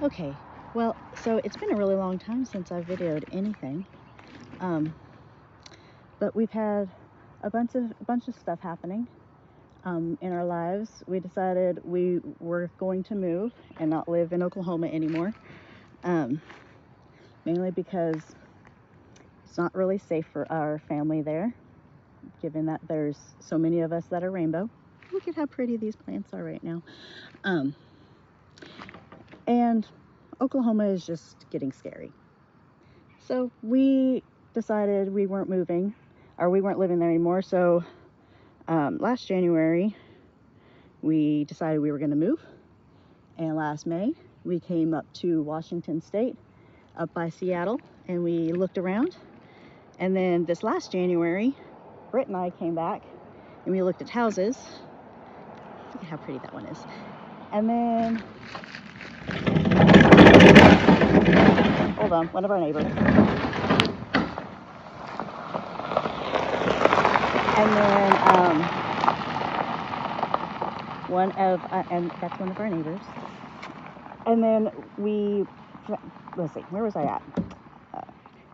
Okay, well, so it's been a really long time since I've videoed anything, but we've had a bunch of stuff happening in our lives. We decided we were going to move and not live in Oklahoma anymore, mainly because it's not really safe for our family there, given that there's so many of us that are rainbow. Look at how pretty these plants are right now. And Oklahoma is just getting scary. So we decided we weren't moving, or we weren't living there anymore. So last January, we decided we were going to move. And last May, we came up to Washington State, up by Seattle, and we looked around. And then this last January, Britt and I came back, and we looked at houses. Look at how pretty that one is. And then, hold on, one of our neighbors. And then and that's one of our neighbors. And then let's see, where was I at?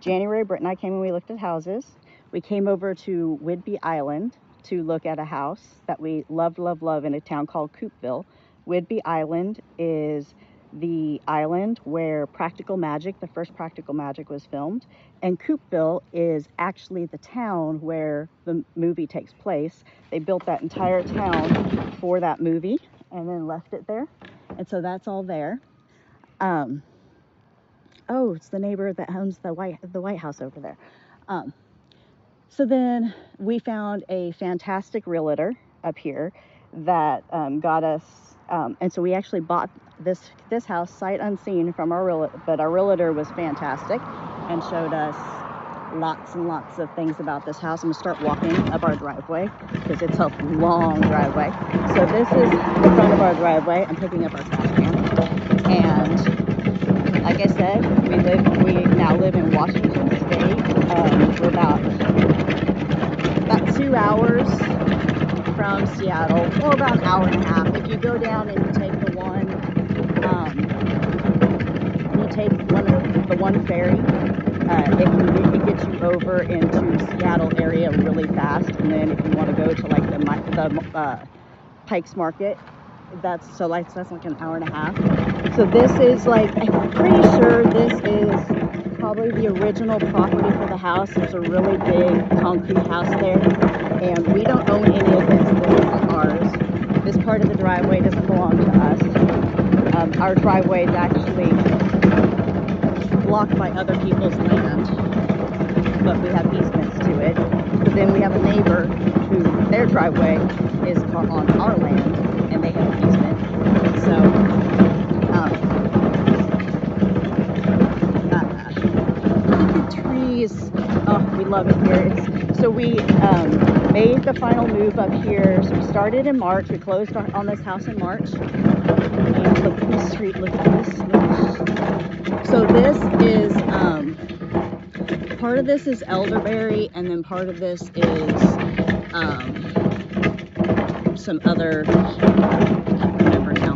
January, Britt and I came and we looked at houses. We came over to Whidbey Island to look at a house that we love in a town called Coupeville. Whidbey Island is the island where Practical Magic, the first Practical Magic, was filmed. And Coupeville is actually the town where the movie takes place. They built that entire town for that movie and then left it there. And so that's all there. Oh, it's the neighbor that owns the White House over there. So then we found a fantastic realtor up here that got us, and so we actually bought this house sight unseen from our realtor, but our realtor was fantastic and showed us lots and lots of things about this house. I'm gonna start walking up our driveway because it's a long driveway. So this is the front of our driveway. I'm picking up our trash can, and like I said, we now live in Washington State. We're about 2 hours from Seattle, or about an hour and a half. If you go down and you take the one ferry, it gets you over into Seattle area really fast. And then if you want to go to like the Pikes Market, that's like an hour and a half. So this is like, I'm pretty sure this is probably the original property for the house. There's a really big concrete house there, and we don't own any of this. This isn't ours. This part of the driveway doesn't belong to us. Our driveway is actually blocked by other people's land, but we have easements to it. But then we have a neighbor who their driveway is on our land, and they have an easement. So look at the trees. Oh, we love it here. So we made the final move up here. So we started in March. We closed on this house in March. And look at this street. Look at this. So this is part of this is elderberry, and then part of this is some other, I can't remember now.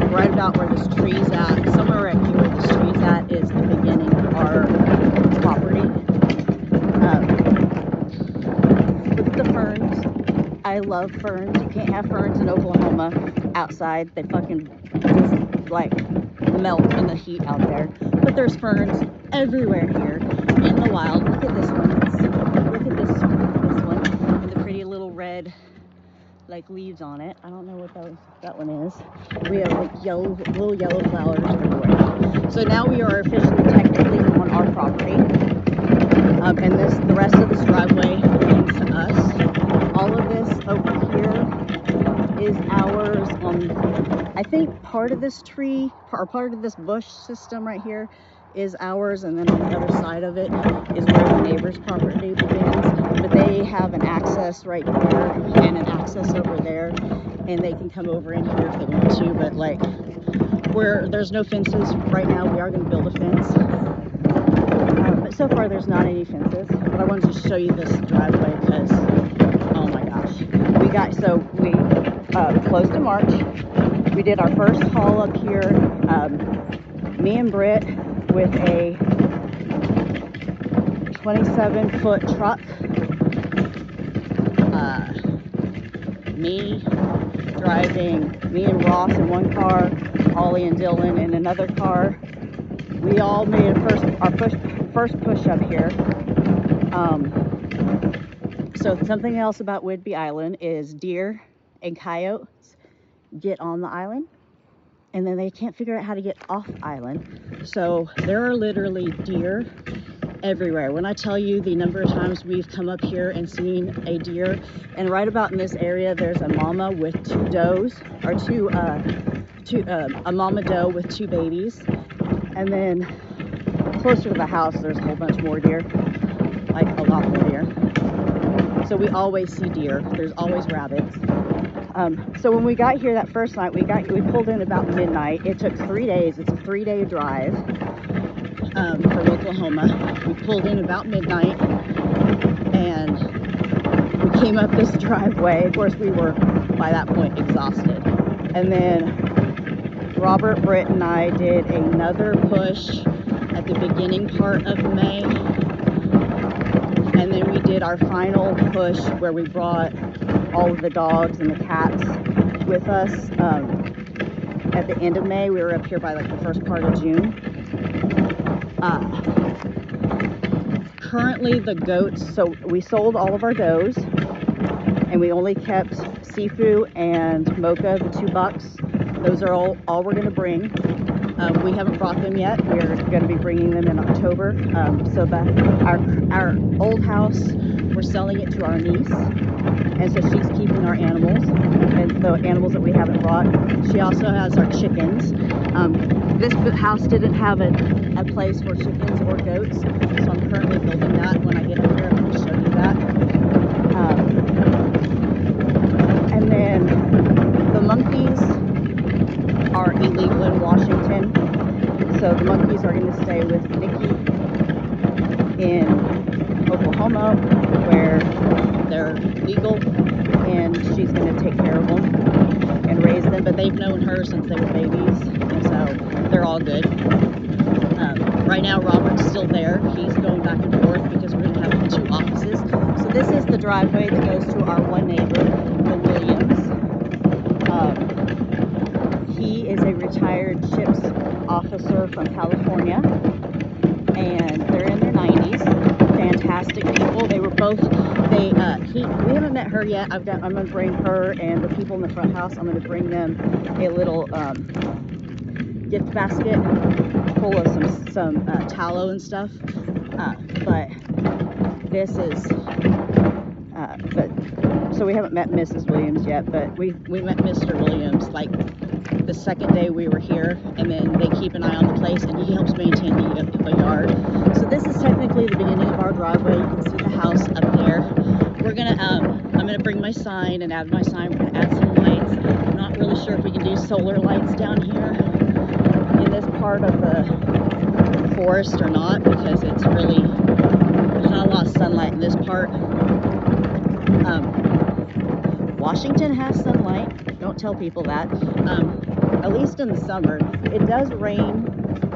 Right about where this tree's at, somewhere right here where this tree's at is the beginning of our property. Look at the ferns. I love ferns. You can't have ferns in Oklahoma outside. They fucking just like melt in the heat out there. But there's ferns everywhere here in the wild. Look at this one. Look at this one with the pretty little red like leaves on it. I don't know what that one is. We have like little yellow flowers everywhere. So now we are officially technically on our property. And the rest of this driveway belongs to us. All of this over here is ours. I think part of this tree, or part of this bush system right here is ours, and then on the other side of it is where the neighbor's property begins. But they have an access right here and an access over there, and they can come over in here if they want to. But like, there's no fences right now. We are going to build a fence, but so far there's not any fences. But I wanted to show you this driveway because, oh my gosh, we closed in March. we did our first haul up here. Me and Britt with a 27-foot truck. Me and Ross in one car, Ollie and Dylan in another car. We all made our first push up here. So something else about Whidbey Island is deer and coyotes get on the island, and then they can't figure out how to get off island. So there are literally deer everywhere. When I tell you the number of times we've come up here and seen a deer, and right about in this area there's a mama with two does, or a mama doe with two babies, and then closer to the house there's a whole bunch more deer, like a lot more deer. So we always see deer. There's always rabbits. So when we got here that first night, we pulled in about midnight. It took 3 days. It's a 3-day drive from Oklahoma. We pulled in about midnight, and we came up this driveway. Of course, we were by that point exhausted. And then Robert, Britt, and I did another push at the beginning part of May. And then we did our final push where we brought all of the dogs and the cats with us. At the end of May, we were up here by like the first part of June. Currently the goats, so we sold all of our does and we only kept Sifu and Mocha, the 2 bucks. Those are all we're going to bring. We haven't brought them yet. We're going to be bringing them in October. So our old house, we're selling it to our niece, and so she's keeping our animals and the animals that we haven't brought. She also has our chickens. This house didn't have a place for chickens or goats, so I'm currently building that. When I get up here, I'm going to show you that. And then the monkeys are illegal in Washington, so the monkeys are going to stay with Nikki in Oklahoma, where they're legal, and she's going to take care of them and raise them. But they've known her since they were babies, and so they're all good. Right now, Robert's still there. He's going back and forth because we're going to have 2 offices. So this is the driveway that goes to our one neighbor, the Williams. He is a retired ships officer from California, and they're in their 90s. Fantastic people. They were both. We haven't met her yet. I'm going to bring her and the people in the front house. I'm going to bring them a little gift basket full of some tallow and stuff. But this is. So we haven't met Mrs. Williams yet, but we met Mr. Williams like the second day we were here, and then they keep an eye on the place, and he helps maintain the yard. So this is technically the beginning of our driveway. You can see the house up there. We're gonna I'm gonna bring my sign and add my sign. We're gonna add some lights. I'm not really sure if we can do solar lights down here in this part of the forest or not, because it's really, there's not a lot of sunlight in this part. Washington has sunlight. Don't tell people that. At least in the summer. It does rain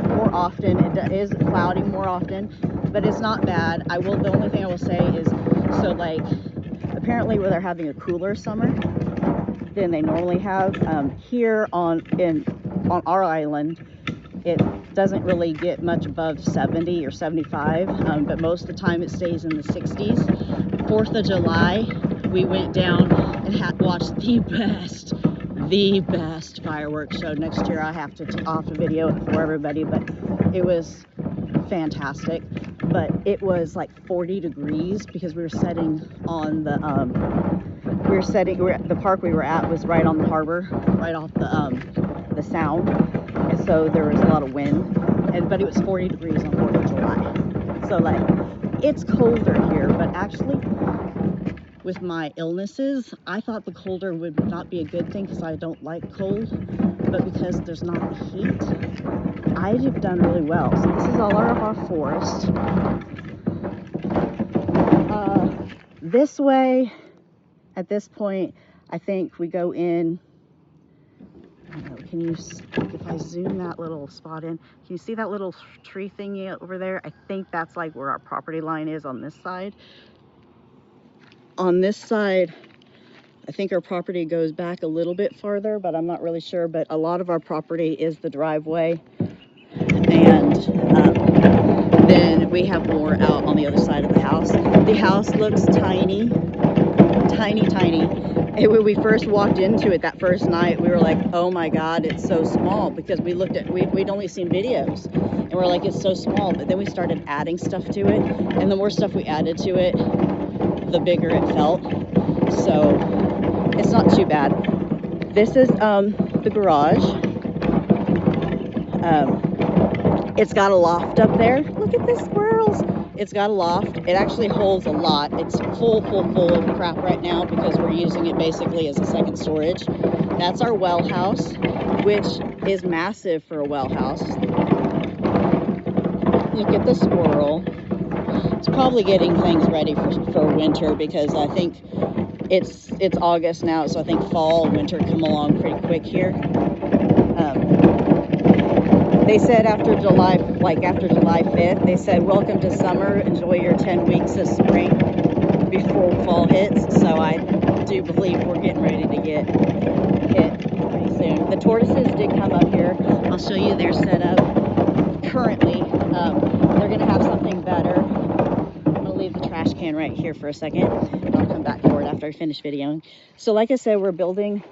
more often. It is cloudy more often, but it's not bad. The only thing I will say is, so like, apparently they're having a cooler summer than they normally have. Here on our island, it doesn't really get much above 70 or 75, but most of the time it stays in the 60s. 4th of July, we went down and watched the best fireworks show. Next year I have to video it for everybody, but it was fantastic. But it was like 40 degrees because we were sitting on the the park we were at was right on the harbor, right off the sound, and so there was a lot of wind, but it was 40 degrees on 4th of July. So like, it's colder here, but actually with my illnesses, I thought the colder would not be a good thing because I don't like cold, but because there's not the heat, I've done really well. So this is all of our forest. This way, at this point, I think we go in, can you, if I zoom that little spot in, can you see that little tree thingy over there? I think that's like where our property line is on this side. On this side, I think our property goes back a little bit farther, but I'm not really sure. But a lot of our property is the driveway. And then we have more out on the other side of the house. The house looks tiny, tiny, tiny. And when we first walked into it that first night, we were like, oh my God, it's so small, because we looked at, we'd only seen videos and we're like, it's so small. But then we started adding stuff to it, and the more stuff we added to it, the bigger it felt. So it's not too bad. This is the garage. It's got a loft up there. Look at the squirrels. It's got a loft. It actually holds a lot. It's full of crap right now because we're using it basically as a second storage. That's our well house, which is massive for a well house. Look at the squirrel. It's probably getting things ready for winter, because I think it's August now, so I think fall, winter come along pretty quick here. They said after July 5th, they said, welcome to summer, enjoy your 10 weeks of spring before fall hits. So I do believe we're getting ready to get hit pretty soon. The tortoises did come up here. I'll show you their setup currently. They're gonna have something better. I'm gonna leave the trash can right here for a second, and I'll come back for it after I finish videoing. So like I said, we're building,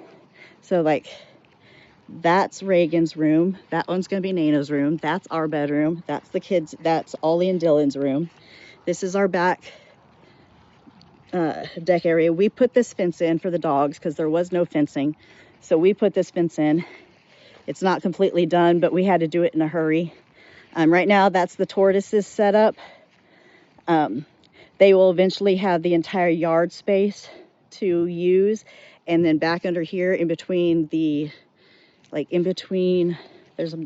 so like, that's Reagan's room. That one's going to be Nano's room. That's our bedroom. That's the kids. That's Ollie and Dylan's room. This is our back deck area. We put this fence in for the dogs because there was no fencing. So we put this fence in. It's not completely done, but we had to do it in a hurry. Right now, that's the tortoises set up. They will eventually have the entire yard space to use. And then back under here, in between the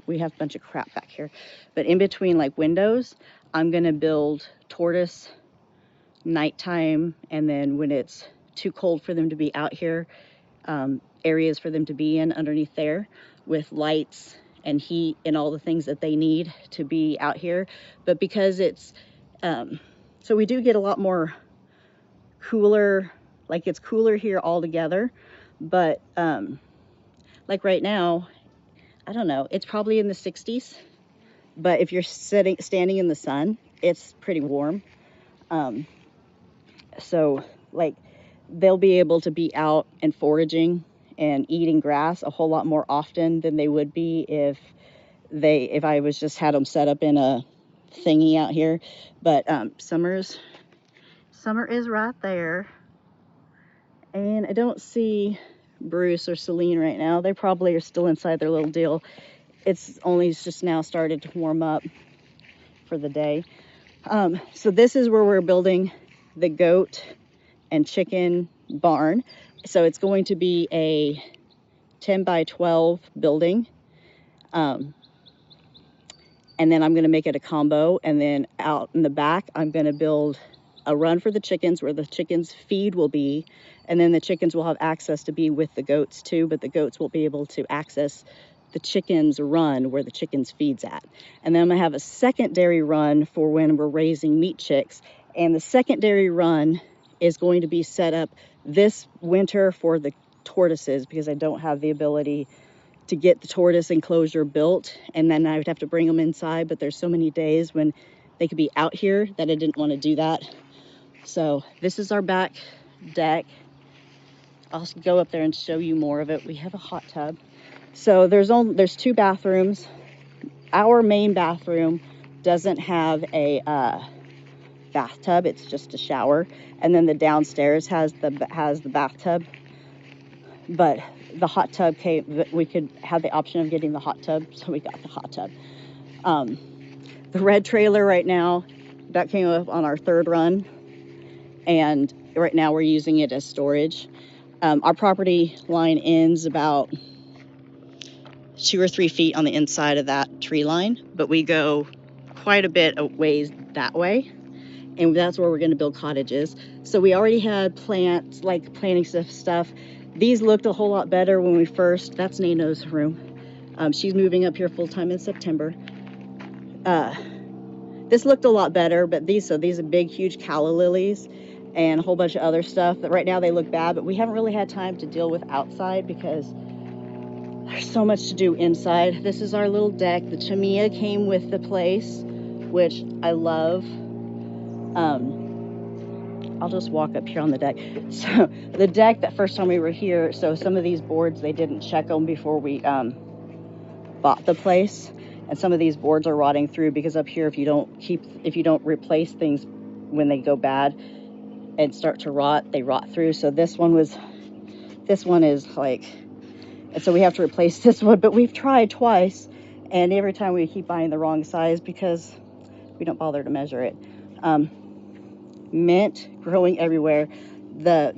we have a bunch of crap back here, but in between like windows, I'm gonna build tortoise nighttime, and then when it's too cold for them to be out here, areas for them to be in underneath there with lights and heat and all the things that they need to be out here. But because it's so we do get a lot more cooler, like it's cooler here altogether, but like right now, I don't know, it's probably in the 60s, but if you're standing in the sun, it's pretty warm. So like they'll be able to be out and foraging and eating grass a whole lot more often than they would be if I was just had them set up in a thingy out here. But summer is right there, and I don't see Bruce or Celine right now. They probably are still inside their little deal. It's just now started to warm up for the day. So this is where we're building the goat and chicken barn. So it's going to be a 10 by 12 building. And then I'm going to make it a combo. And then out in the back, I'm going to build a run for the chickens where the chickens' feed will be. And then the chickens will have access to be with the goats too, but the goats will be able to access the chickens' run where the chickens' feed's at. And then I'm gonna have a secondary run for when we're raising meat chicks. And the secondary run is going to be set up this winter for the tortoises, because I don't have the ability to get the tortoise enclosure built, and then I would have to bring them inside. But there's so many days when they could be out here that I didn't want to do that. So this is our back deck. I'll go up there and show you more of it. We have a hot tub. So there's 2 bathrooms. Our main bathroom doesn't have a bathtub. It's just a shower. And then the downstairs has the bathtub. But the hot tub came, we could have the option of getting the hot tub, so we got the hot tub. The red trailer right now, that came up on our 3rd run, and right now we're using it as storage. Our property line ends about 2 or 3 feet on the inside of that tree line, but we go quite a bit of ways that way, and that's where we're going to build cottages. So we already had planting stuff. These looked a whole lot better when we first, that's Nano's room. She's moving up here full-time in September. This looked a lot better, but these are big, huge calla lilies and a whole bunch of other stuff that right now they look bad, but we haven't really had time to deal with outside because there's so much to do inside. This is our little deck. The Tamiya came with the place, which I love. I'll just walk up here on the deck. So the deck, that first time we were here, so some of these boards, they didn't check them before we bought the place. And some of these boards are rotting through because up here, if you don't replace things when they go bad and start to rot, they rot through. So this one is like, and so we have to replace this one, but we've tried twice, and every time we keep buying the wrong size because we don't bother to measure it. Mint growing everywhere. I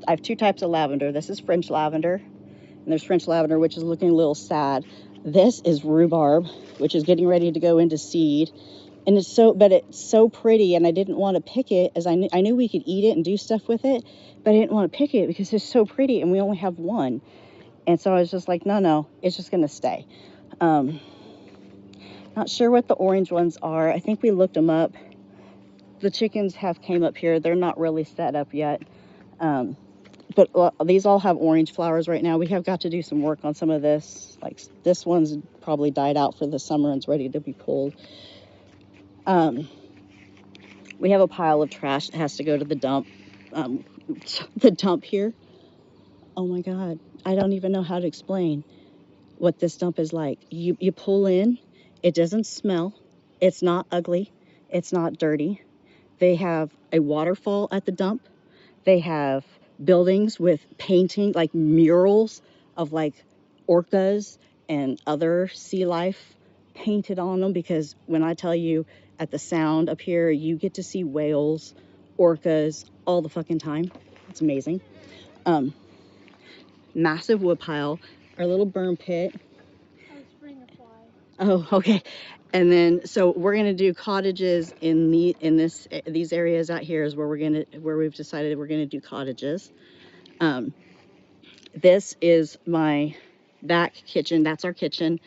have two types of lavender. This is French lavender, and there's French lavender, which is looking a little sad. This is rhubarb, which is getting ready to go into seed, and it's so pretty. And I didn't want to pick it, as I knew we could eat it and do stuff with it, but I didn't want to pick it because it's so pretty, and we only have one. And so I was just like, no, it's just gonna stay. Not sure what the orange ones are. I think we looked them up. The chickens have came up here. They're not really set up yet. But these all have orange flowers right now. We have got to do some work on some of this. Like this one's probably died out for the summer and it's ready to be pulled. We have a pile of trash that has to go to the dump. The dump here. Oh my God. I don't even know how to explain what this dump is like. You pull in, it doesn't smell. It's not ugly. It's not dirty. They have a waterfall at the dump. They have buildings with painting, like murals of like orcas and other sea life painted on them, because when I tell you at the Sound up here, you get to see whales, orcas all the fucking time. It's amazing. Massive wood pile, our little burn pit. Oh, okay. And then, so we're gonna do cottages in these areas out here is where we've decided we're gonna do cottages. This is my back kitchen. That's our kitchen.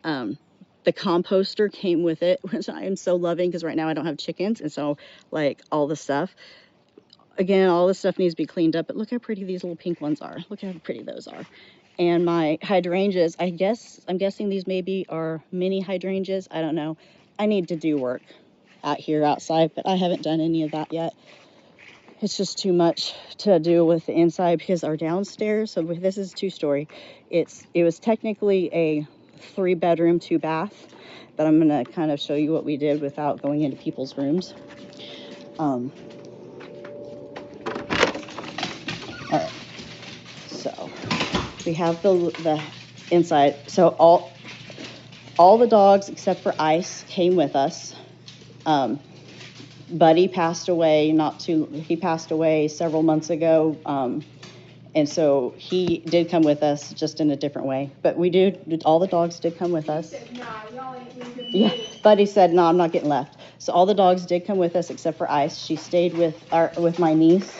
The composter came with it, which I am so loving because right now I don't have chickens, and so like all the stuff. Again, all this stuff needs to be cleaned up, but look how pretty these little pink ones are. Look how pretty those are. And my hydrangeas, I'm guessing these maybe are mini hydrangeas. I don't know. I need to do work out here outside, but I haven't done any of that yet. It's just too much to do with the inside because our downstairs, so this is 2-story. It was technically a 3-bedroom, 2-bath, but I'm gonna kind of show you what we did without going into people's rooms. All right, so we have the inside. So all the dogs except for Ice came with us. Buddy passed away he passed away several months ago. And so he did come with us, just in a different way. But all the dogs did come with us. Yeah, Buddy said, no, I'm not getting left. So all the dogs did come with us except for Ice. She stayed with my niece.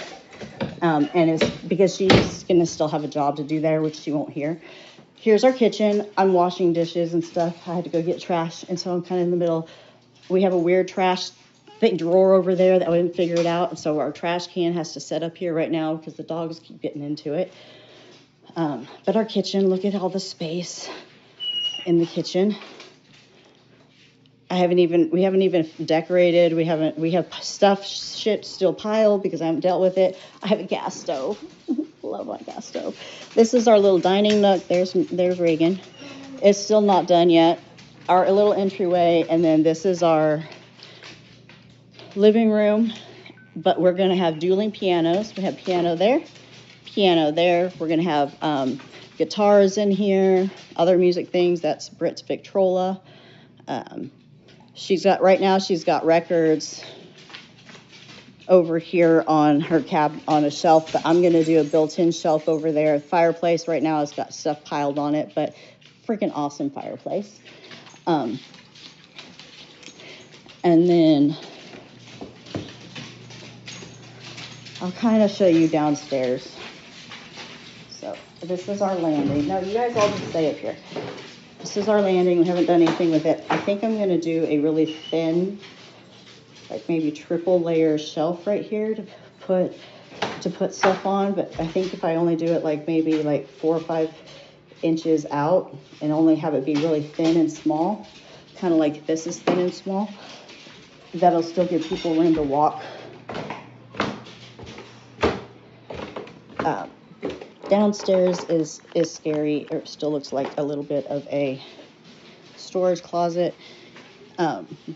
And it's because she's going to still have a job to do there, which she won't hear. Here's our kitchen. I'm washing dishes and stuff. I had to go get trash, and so I'm kind of in the middle. We have a weird trash drawer over there that I didn't figure it out, and so our trash can has to set up here right now because the dogs keep getting into it. But our kitchen, look at all the space in the kitchen. We haven't even decorated. We have shit still piled because I haven't dealt with it. I have a gas stove. Love my gas stove. This is our little dining nook. There's Reagan. It's still not done yet. Our little entryway, and then this is our living room. But we're gonna have dueling pianos. We have piano there, piano there. We're gonna have guitars in here, other music things. That's Britt's Victrola. She's got records over here on her on a shelf, but I'm going to do a built-in shelf over there. The fireplace right now has got stuff piled on it, but freaking awesome fireplace. And then I'll kind of show you downstairs. So this is our landing. Now you guys all just stay up here. this is our landing. We haven't done anything with it. I think I'm going to do a really thin, like maybe triple layer shelf right here to put stuff on. But I think if I only do it like maybe like 4 or 5 inches out and only have it be really thin and small, kind of like this is thin and small, that'll still give people room to walk. Downstairs is scary. It still looks like a little bit of a storage closet.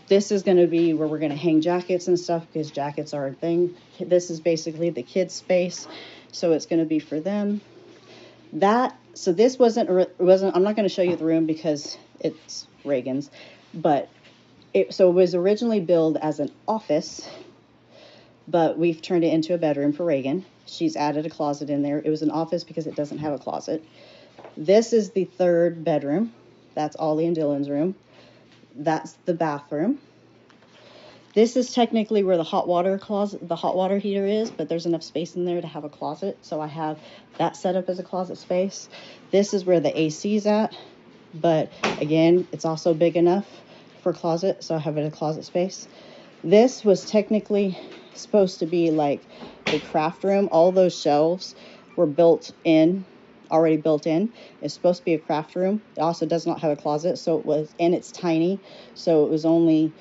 This is going to be where we're going to hang jackets and stuff, because jackets are a thing. This is basically the kids' space, so it's going to be for them. So this wasn't. I'm not going to show you the room because it's Reagan's, but it was originally billed as an office, but we've turned it into a bedroom for Reagan. She's added a closet in there. It was an office because it doesn't have a closet. This is the 3rd bedroom. That's Ollie and Dylan's room. That's the bathroom. This is technically where the hot water heater is, but there's enough space in there to have a closet. So I have that set up as a closet space. This is where the AC is at, but again, it's also big enough for a closet, so I have it a closet space. This was technically supposed to be like a craft room. All those shelves were already built in. It's supposed to be a craft room. It also does not have a closet, and it's tiny, so it was only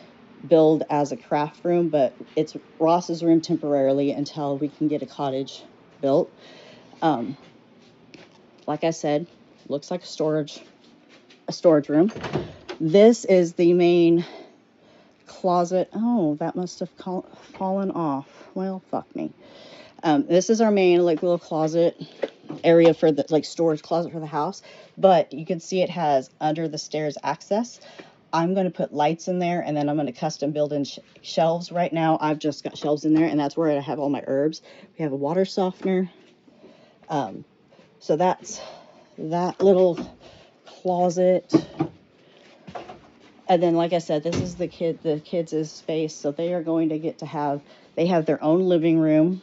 billed as a craft room, but it's Ross's room temporarily until we can get a cottage built. Like I said, looks like a storage room. This is the main closet. Oh, that must have fallen off. Well, fuck me. This is our main like little closet area for the like storage closet for the house, but you can see it has under the stairs access. I'm going to put lights in there, and then I'm going to custom build in shelves. Right now I've just got shelves in there, and that's where I have all my herbs. We have a water softener. So that's that little closet. And then, like I said, this is the kids' space. So they are going to they have their own living room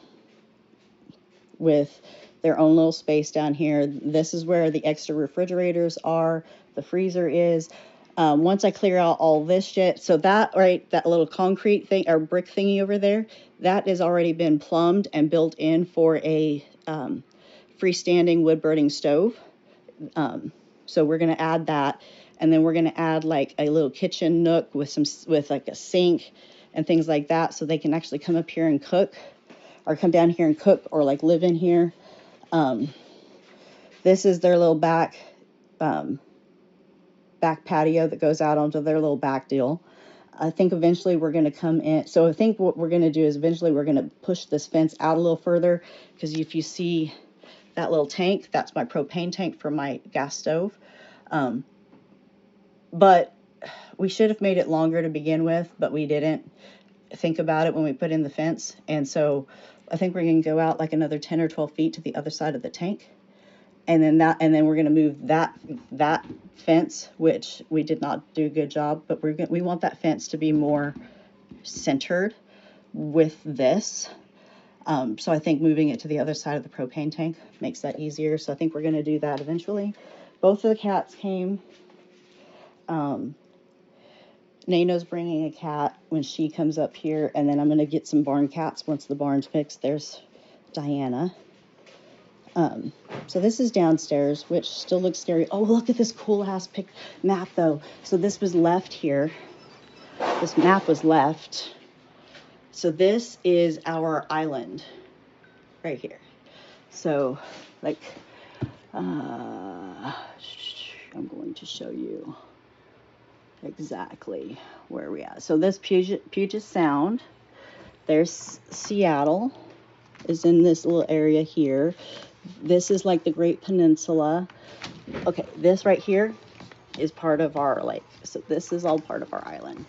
with their own little space down here. This is where the extra refrigerators are. The freezer is. Once I clear out all this shit, so that little concrete thing or brick thingy over there, that has already been plumbed and built in for a freestanding wood burning stove. So we're going to add that. And then we're going to add like a little kitchen nook with like a sink and things like that, so they can actually come up here and cook, or come down here and cook, or like live in here. This is their little back patio that goes out onto their little back deal. I think eventually we're going to come in. So I think what we're going to do is eventually we're going to push this fence out a little further, because if you see that little tank, that's my propane tank for my gas stove. But we should have made it longer to begin with, but we didn't think about it when we put in the fence. And so I think we're going to go out like another 10 or 12 feet to the other side of the tank. And then we're going to move that fence, which we did not do a good job, but we want that fence to be more centered with this. So I think moving it to the other side of the propane tank makes that easier. So I think we're going to do that eventually. Both of the cats came. Nano's bringing a cat when she comes up here, and then I'm going to get some barn cats once the barn's fixed. There's Diana. So this is downstairs, which still looks scary. Oh, look at this cool ass map though. So this was left here. This map was left. So this is our island right here. So like, I'm going to show you exactly where we are. So this Puget Sound, there's Seattle is in this little area here. This is like the Great Peninsula. Okay, this right here is part of our lake. So this is all part of our island.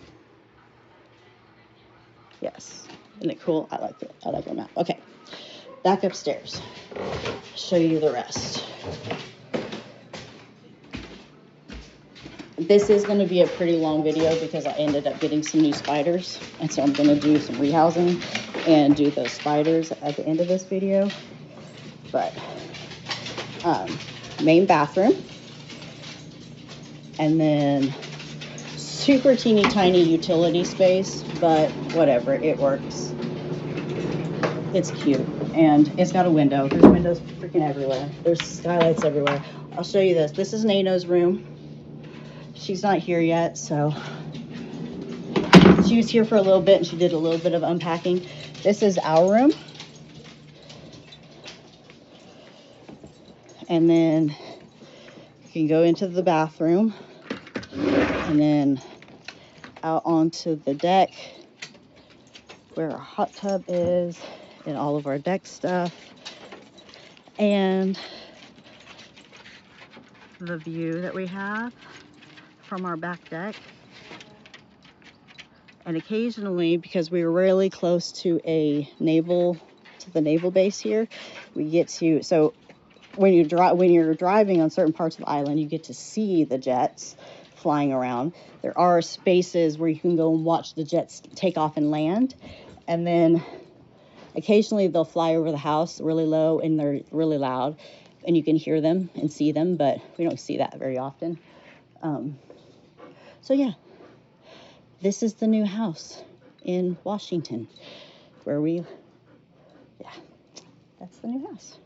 Yes, isn't it cool? I like it. I like our map. Okay, back upstairs. Show you the rest. This is going to be a pretty long video because I ended up getting some new spiders, and so I'm going to do some rehousing and do those spiders at the end of this video. But main bathroom. And then super teeny tiny utility space, but whatever, it works. It's cute, and it's got a window. There's windows freaking everywhere. There's skylights everywhere. I'll show you this. This is Nano's room. She's not here yet, so she was here for a little bit and she did a little bit of unpacking. This is our room. And then you can go into the bathroom and then out onto the deck where our hot tub is and all of our deck stuff. And the view that we have from our back deck. And occasionally, because we're really close to the naval base here, we get to, so when you're driving on certain parts of the island, you get to see the jets flying around. There are spaces where you can go and watch the jets take off and land. And then occasionally they'll fly over the house really low and they're really loud and you can hear them and see them, but we don't see that very often. So yeah, this is the new house in Washington where that's the new house.